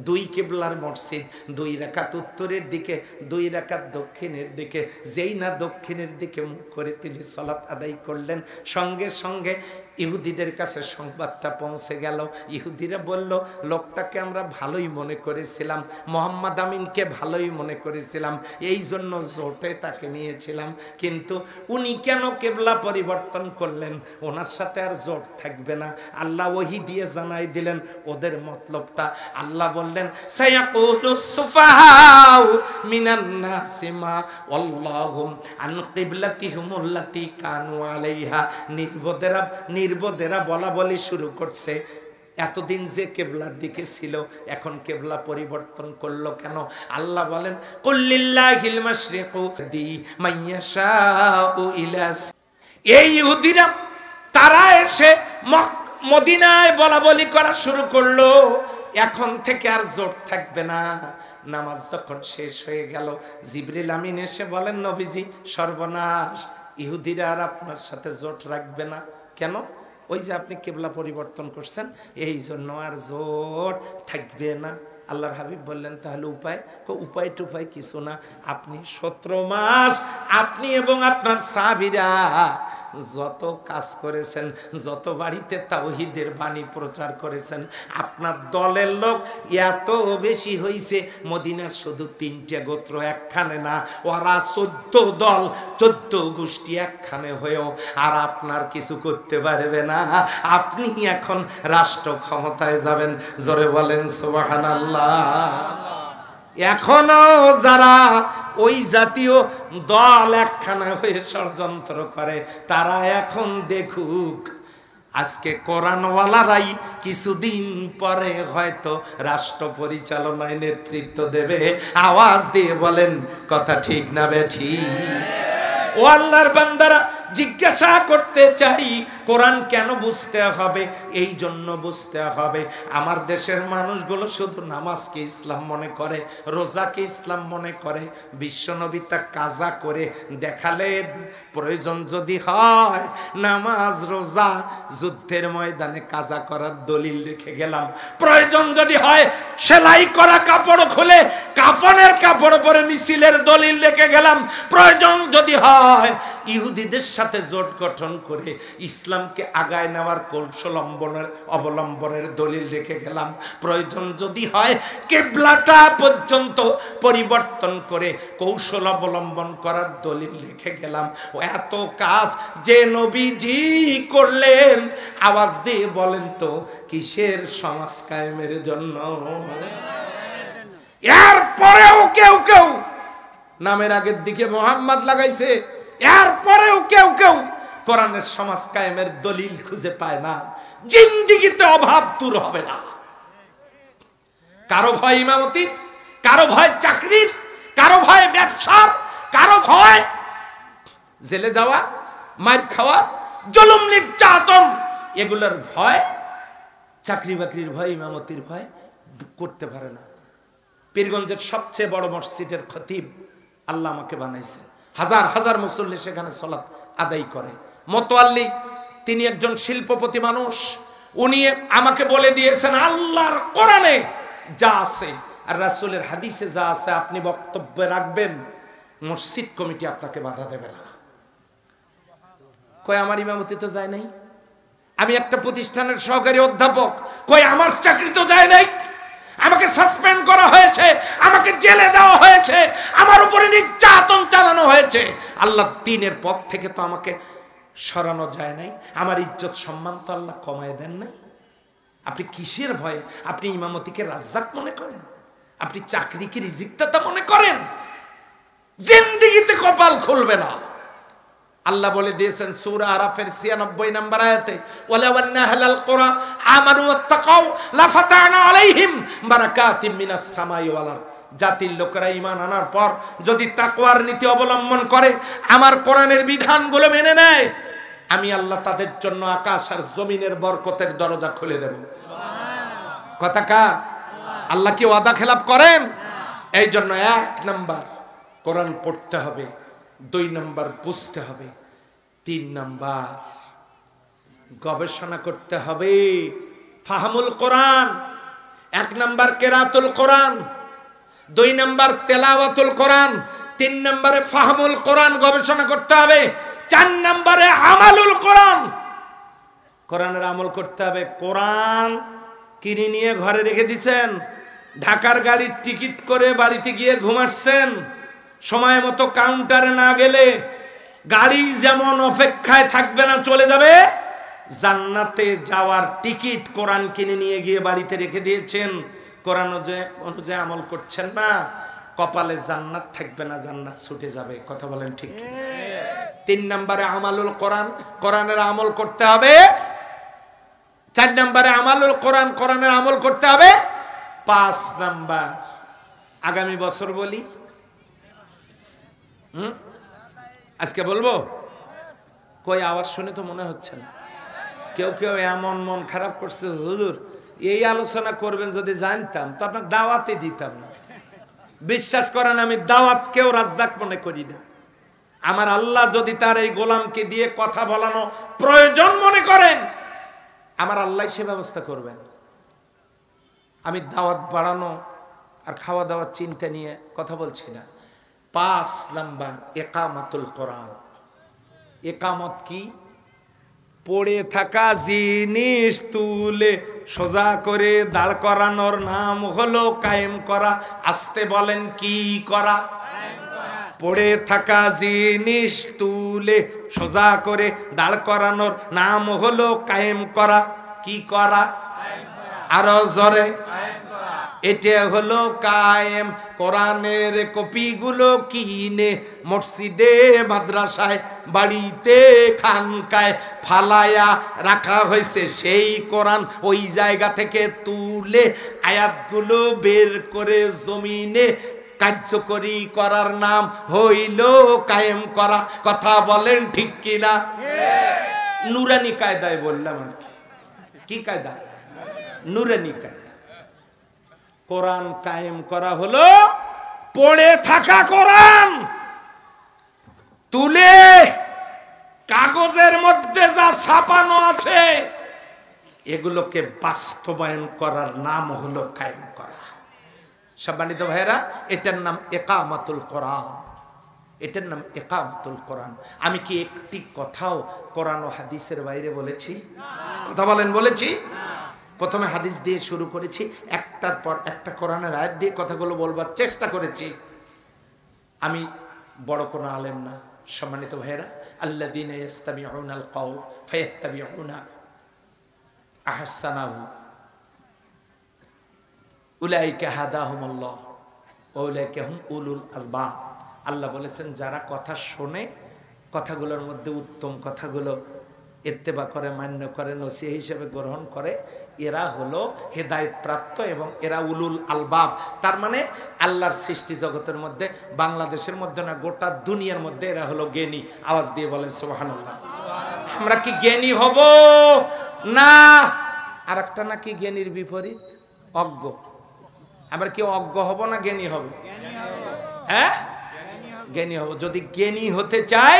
Speaker 1: 2 কিবলার মসজিদ, 2 রাকাত উত্তরের দিকে, 2 রাকাত দক্ষিণের দিকে। যেই না দক্ষিণের দিকে মুখ করে তিনি সালাত আদায় করলেন, সঙ্গে সঙ্গে ইহুদিদের কাছে সংবাদটা পৌঁছে গেল। ইহুদিরা বলল, লোকটাকে আমরা ভালোই মনে করেছিলাম, মোহাম্মদ আমিনকে ভালোই মনে করেছিলাম, এই জন্য জোটে তাকে নিয়েছিলাম, কিন্তু উনি কেন কিবলা পরিবর্তন করলেন? ওনার সাথে আর জোট থাকবে না। আল্লাহ ওহী দিয়ে জানাই দিলেন ওদের মতলবটা। আল্লাহ বললেন, সায়াকুলুস সুফাহাউ মিনান নাসি মা ওয়াল্লাহুম আন কিবলাতিহুমুল্লাতী কানু আলাইহা। নির্বোধেরা বলা বলি শুরু করছে, এতদিন যে কেবলার দিকে ছিল এখন কেবলা পরিবর্তন করলো কেন? আল্লাহ বলেন, কুল্লিল্লাহিল মাশরিকু দি মাইয়াশাউ ইলাস। এই ইহুদিরা তারা এসে মদিনায় বলা বলি করা শুরু করলো, এখন থেকে আর জোট থাকবে না। নামাজ যখন শেষ হয়ে গেল, জিবরিল আমিন এসে বলেন, নবীজি সর্বনাশ, ইহুদিরা আর আপনার সাথে জোট রাখবে না। কেন? ওই যে আপনি কিবলা পরিবর্তন করছেন, এই জন্য আর জোট থাকবে না। আল্লাহর হাবিব বললেন, তাহলে উপায়? উপায় টুপায় কিছু না, আপনি 17 মাস আপনি এবং আপনার সাহাবীরা যত কাজ করেছেন, যত বাড়িতে তাওহীদের বাণী প্রচার করেছেন, আপনার দলের লোক এত বেশি হইছে, মদিনার শুধু 3টে গোত্র একখানে না, ওরা 14 দল 14 গোষ্ঠী একখানে হয়েও আর আপনার কিছু করতে পারবে না। আপনি এখন রাষ্ট্র ক্ষমতায় যাবেন। জোরে বলেন সুবহানাল্লাহ। এখনো যারা ওই জাতীয় দল একখানা হয়ে ষড়যন্ত্র করে, তারা এখন দেখুক, আজকে কোরআনওয়ালারাই কিছুদিন পরে হয়তো রাষ্ট্র পরিচালনায় নেতৃত্ব দেবে। আওয়াজ দিয়ে বলেন কথা ঠিক না বেঠিক? ও আল্লাহর বান্দারা, জিজ্ঞাসা করতে চাই, কোরআন কেন বুঝতে হবে? এই জন্য বুঝতে হবে, আমার দেশের মানুষগুলো শুধু নামাজকে ইসলাম মনে করে, রোজাকে ইসলাম মনে করে। বিশ্বনবী তা কাজা করে দেখালেন। প্রয়োজন যদি হয় নামাজ রোজা যুদ্ধের ময়দানে কাজা করার দলিল রেখে গেলাম। প্রয়োজন যদি হয় সেলাই করা কাপড় খুলে কাফনের কাপড় পরে মিছিলের দলিল রেখে গেলাম। প্রয়োজন যদি হয় ইহুদিদের সাথে জোট গঠন করে ইসলামকে আগায় নেওয়ার কৌশল অবলম্বনের দলিল রেখে গেলাম। প্রয়োজন যদি হয় কিবলাটা পর্যন্ত পরিবর্তন করে কৌশল অবলম্বন করার দলিল রেখে গেলাম। ও এত কাজ যে নবীজি করলেন, আওয়াজ দিয়ে বলেন তো কিসের সমাজ কায়েমের জন্য? এরপরেও কেউ কেউ নামের আগের দিকে মোহাম্মদ লাগাইছে, এরপরেও কেউ কেউ কোরআনের সমাজ কায়েমের দলিল খুঁজে পায় না। জিন্দেগিতে অভাব দূর হবে না। কারো ভয় ইমামতির, কারো ভয় চাকরির, কারো ভয় ব্যবসার, কারো ভয় জেলে যাওয়া, মার খাওয়া, জুলুম নির্যাতন, এগুলোর ভয়, চাকরি বাকরির ভয়, ইমামতির ভয়, করতে পারে না। পীরগঞ্জের সবচেয়ে বড় মসজিদের খতিব আল্লাহ আমাকে বানাইছে, হাজার হাজার মুসল্লি সেখানে সালাত আদায় করে। মোতোয়াল্লি তিনি একজন শিল্পপতি মানুষ, উনি আমাকে বলে দিয়েছেন আল্লাহর কোরআনে যা আছে আর রাসূলের হাদিসে যা আছে আপনি বক্তব্য রাখবেন, মসজিদ কমিটি আপনাকে বাধা দেবে না। কই আমার ইমামতি তো যায় নাই, আমি একটা প্রতিষ্ঠানের সহকারী অধ্যাপক, কই আমার চাকরি তো যায় নাই, আমাকে সাসপেন্ড করা হয়েছে, আমাকে জেলে দেওয়া হয়েছে, আমার উপরে নির্যাতন চালানো হয়েছে, আল্লাহ দ্বীনের পথ থেকে তো আমাকে সরানো যায় নাই, আমার ইজ্জত সম্মান তো আল্লাহ কমায় দেন নাই। আপনি কিসের ভয়ে আপনি ইমামতিকে রাজ্জাক মনে করেন? আপনি চাকরিকে রিজিকদাতা মনে করেন? জিন্দেগিতে কপাল খুলবে না। আল্লাহ বলে দিয়েছেন সূরা আরাফের ৯৬ নম্বর আয়াতে, ওয়ালা ওয়ান্না আহলাল কুরা আমানু ওয়াত্তাকাউ লাফাতানা আলাইহিম বারাকাতিম মিনাস সামাই ওয়াল আরদ। জাতির লোকেরা ঈমান আনার পর যদি তাকওয়ার নীতি অবলম্বন করে, আমার কোরআনের বিধানগুলো মেনে নেয়, আমি আল্লাহ তাদের জন্য আকাশ আর জমিনের বরকতের দরজা খুলে দেব। সুবহানাল্লাহ। কথা কার? আল্লাহ কি ওয়াদা খেলাপ করেন? এই জন্য ১ নাম্বার কোরআন পড়তে হবে, ২ নাম্বার বুঝতে হবে, ৩ নাম্বার গবেষণা করতে হবে, ফাহমুল কোরআন। ১ নাম্বার কেরাতুল কোরআন, ২ নাম্বার তেলাওয়াতুল কোরআন, ৩ নাম্বারে ফাহমুল কোরআন গবেষণা করতে হবে, ৪ নাম্বারে আমালুল কোরআন, কোরআনের আমল করতে হবে। কোরআন কিনে নিয়ে ঘরে রেখে দিছেন, ঢাকার গাড়ির টিকিট করে বাড়িতে গিয়ে ঘুমাচ্ছেন, সময় মতো কাউন্টারে না গেলে গাড়ি যেমন অপেক্ষায় থাকবে না, চলে যাবে, জান্নাতে যাওয়ার টিকিট কোরআন কিনে নিয়ে গিয়ে বাড়িতে রেখে দিয়েছেন, কোরআন অনুযায়ী আমল করছেন না, কপালে জান্নাত থাকবে না, জান্নাত ছুটে যাবে। কথা বলেন ঠিক কি? ৩ নম্বরে আমালুল কোরআন, কোরআনের আমল করতে হবে। ৪ নম্বরে আমালুল কোরআন, কোরআনের আমল করতে হবে। ৫ নাম্বার আগামী বছর বলি, আজকে বলবো, কই আওয়াজ শুনে তো মনে হচ্ছে না। কেউ কেউ এমন মন খারাপ করছে, হুজুর এই আলোচনা করবেন যদি জানতাম তো আপনার দাওয়াতে দিতাম না। বিশ্বাস করেন আমি দাওয়াত কেউ রাজ্জাক মনে করি না। আমার আল্লাহ যদি তার এই গোলামকে দিয়ে কথা বলানো প্রয়োজন মনে করেন, আমার আল্লাহ সে ব্যবস্থা করবেন। আমি দাওয়াত বাড়ানো আর খাওয়া দাওয়ার চিন্তা নিয়ে কথা বলছি না। ৫ নাম্বার ইকামাতুল কোরআন। ইকামত কি? পড়ে থাকা জিনিস তুলে সোজা করে দাঁড় করানোর নাম হলো কায়েম করা। আসতে বলেন কি করা? পড়ে থাকা জিনিস তুলে সোজা করে দাঁড় করানোর নাম হলো কায়েম করা। কি করা? আরো জোরে। এটা হলো কায়েম। কোরআনের কপিগুলো কিনে মসজিদে মাদ্রাসায় বাড়িতে খানকায় ফালায়া রাখা হয়েছে। সেই কোরআন ওই জায়গা থেকে তুলে আয়াতগুলো বের করে জমিনে কার্যকরী করার নাম হইল কায়েম করা। কথা বলেন ঠিক কিনা? নুরানি কায়দায় বললাম আর কি। কি কায়দা? নুরানি কায়দা। কোরআন কায়েম করা হলো পড়ে থাকা কোরআন তুলে কাগজের মধ্যে যা ছাপানো আছে এগুলোকে বাস্তবায়ন করার নাম হলো কায়েম করা। সম্মানিত ভাইরা, এটার নাম ইকামাতুল কোরআন। এটার নাম ইকামাতুল কোরআন। আমি কি একটি কথাও কোরআন ও হাদিসের বাইরে বলেছি? কথা বলেন, বলেছি? প্রথমে হাদিস দিয়ে শুরু করেছি, একটার পর একটা কোরআনের আয়াত দিয়ে কথাগুলো বলবার চেষ্টা করেছি। আমি বড় কোনো আলেম না। সম্মানিত ভাইরা, আল্লাযীনা ইস্তামিউনাল কাওল ফায়াত্তাবিউনা আহসানাহু উলাইকা হাদাহুমুল্লাহ ওয়া উলাইকা হুম উলুল আলবাব। আল্লাহ বলেছেন যারা কথা শোনে, কথাগুলোর মধ্যে উত্তম কথাগুলো ইত্তেবা করে, মান্য করে, নসিহত হিসেবে গ্রহণ করে, এরা হলো হেদায়েত প্রাপ্ত এবং এরা উলুল আলবাব। তার মানে আল্লাহর সৃষ্টি জগতের মধ্যে, বাংলাদেশের মধ্যে না, গোটা দুনিয়ার মধ্যে এরা হলো জ্ঞানী। আওয়াজ দিয়ে বলেন সুবহানাল্লাহ। আমরা কি জ্ঞানী হব? না, আর একটা নাকি জ্ঞানীর বিপরীত অজ্ঞ। আমরা কি অজ্ঞ হব না জ্ঞানী হব? হ্যাঁ, জ্ঞানী হব। যদি জ্ঞানী হতে চাই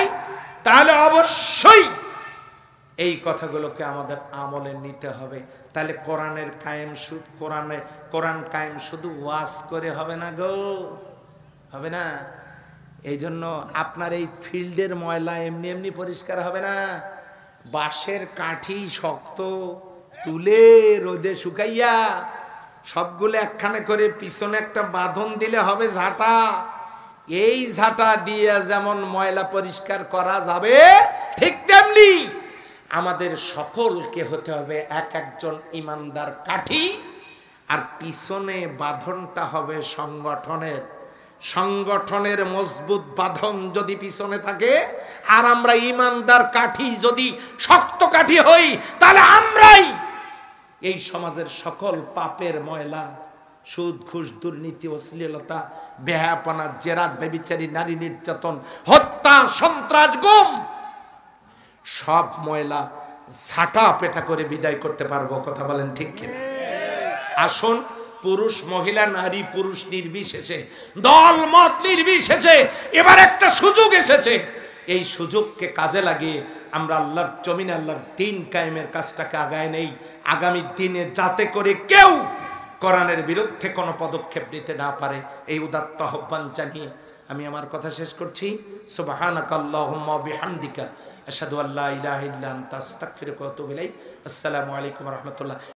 Speaker 1: তাহলে অবশ্যই এই কথাগুলোকে আমাদের আমলে নিতে হবে। তাহলে কোরআনের কায়েম কোরআন কায়েম শুধু ওয়াজ করে হবে না গো, হবে না। এই জন্য আপনার এই ফিল্ডের ময়লা এমনি এমনি পরিষ্কার হবে না। বাঁশের কাঠি শক্ত তুলে রোদে শুকাইয়া সবগুলো একখানে করে পিছনে একটা বাঁধন দিলে হবে ঝাঁটা। এই ঝাঁটা দিয়ে যেমন ময়লা পরিষ্কার করা যাবে, ঠিক তেমনি আমাদের সকলকে হতে হবে এক একজন ইমানদার কাঠি। আর পিছনে বাঁধনটা হবে সংগঠনের মজবুত বাঁধন যদি পিছনে থাকে, আর আমরা ইমানদার কাঠি যদি শক্ত কাঠি হই, তাহলে আমরাই এই সমাজের সকল পাপের ময়লা, সুদ ঘুষ দুর্নীতি অশ্লীলতা বেহায়াপনা জেরাত ব্যভিচারী নারী নির্যাতন হত্যা সন্ত্রাস গুম সব ময়লা ঝাঁটা পেটা করে বিদায় করতে পারবো। কথা বলেন ঠিক কিনা? আসুন পুরুষ মহিলা নারী পুরুষ নির্বিশেষে, দল মত নির্বিশেষে এবার একটা সুযোগ এসেছে। এই সুযোগকে কাজে লাগিয়ে আমরা আল্লাহর জমিনে আল্লাহর দ্বীন কায়েমের কাজটাকে আগায় নেই। আগামী দিনে যাতে করে কেউ কোরআনের বিরুদ্ধে কোনো পদক্ষেপ নিতে না পারে, এই উদাত্ত আহ্বান জানিয়ে আমি আমার কথা শেষ করছি। সুবহানাকাল্লাহুম্মা ওয়া বিহামদিকা আশহাদু আল্লা ইলাহা ইল্লা আনতা আস্তাগফিরুকা ওয়া আতুবু ইলাইক। আসসালামু আলাইকুম ওয়া রাহমাতুল্লাহ।